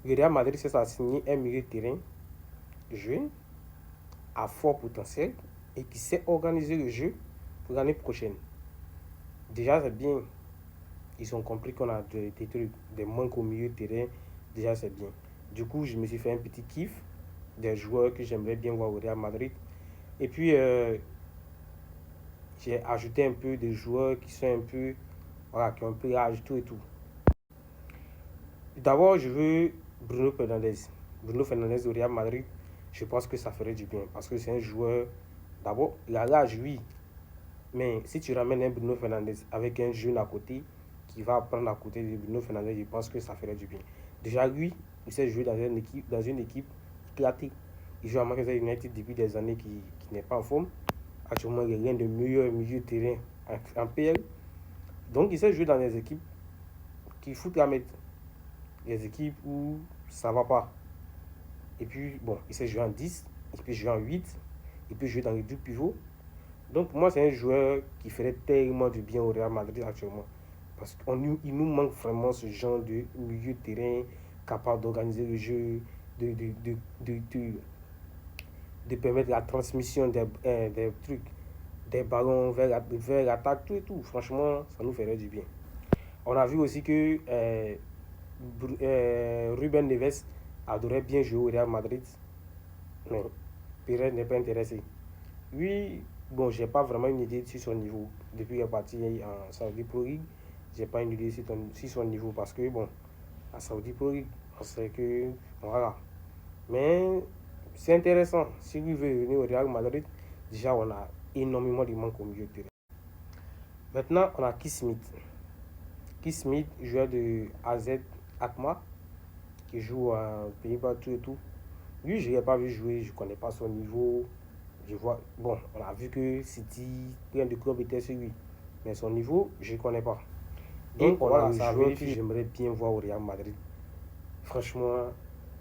Le Real Madrid s'est assigné un milieu de terrain jeune, à fort potentiel et qui sait organiser le jeu pour l'année prochaine. Déjà, c'est bien. Ils ont compris qu'on a des trucs, des manques au milieu de terrain. Déjà, c'est bien. Du coup, je me suis fait un petit kiff des joueurs que j'aimerais bien voir au Real Madrid. Et puis, j'ai ajouté un peu des joueurs qui sont un peu, voilà, qui ont un peu l'âge, tout et tout. D'abord, je veux Bruno Fernandes. Bruno Fernandes au Real Madrid, je pense que ça ferait du bien. Parce que c'est un joueur, d'abord, il a l'âge, oui. Mais si tu ramènes un Bruno Fernandes avec un jeune à côté, qui va prendre à côté de Bruno Fernandes, je pense que ça ferait du bien. Déjà, lui, il s'est joué dans une équipe éclatée. Il joue à Manchester United depuis des années qui n'est pas en forme. Actuellement, il est l'un des meilleurs milieux de terrain en PL. Donc, il s'est joué dans des équipes qui foutent la mettre. Des équipes où ça ne va pas. Et puis, bon, il s'est joué en 10, il peut jouer en 8, il peut jouer dans les deux pivots. Donc, pour moi, c'est un joueur qui ferait tellement du bien au Real Madrid actuellement. Parce qu'il nous manque vraiment ce genre de milieu de terrain capable d'organiser le jeu, de, de, de, de, de, de permettre la transmission des trucs, des ballons vers l'attaque, tout et tout. Franchement, ça nous ferait du bien. On a vu aussi que Ruben Neves adorait bien jouer au Real Madrid, mais Pérez n'est pas intéressé. Lui, bon, j'ai pas vraiment une idée sur son niveau. Depuis qu'il est parti en Saudi Pro League, j'ai pas une idée sur son niveau parce que, bon, à Saudi Pro League, on sait que, voilà. Mais c'est intéressant. Si lui veut venir au Real Madrid, déjà, on a énormément de manque au milieu de terrain. Maintenant, on a Keith Smith. Keith Smith, joueur de AZ Alkmaar, qui joue en Pays-Bas, tout et tout. Lui, je ne l'ai pas vu jouer, je ne connais pas son niveau. Je vois, bon, on a vu que City, plein de clubs étaient sur lui. Mais son niveau, je ne connais pas. Donc, on voilà, a un joueur que j'aimerais bien voir au Real Madrid. Franchement,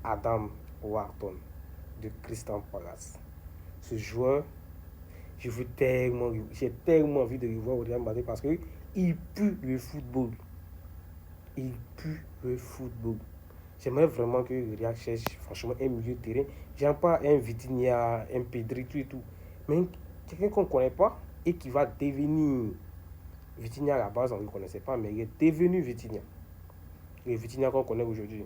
Adam Wharton de Crystal Palace. Ce joueur, j'ai tellement envie de le voir au Real Madrid parce qu'il pue le football. Il pue le football. J'aimerais vraiment que le Real cherche franchement un milieu de terrain. J'aime pas un Vitinha, un Pedri, tout et tout. Mais quelqu'un qu'on ne connaît pas et qui va devenir Vitinha à la base, on ne le connaissait pas, mais il est devenu Vitinha. Le Vitinha qu'on connaît aujourd'hui.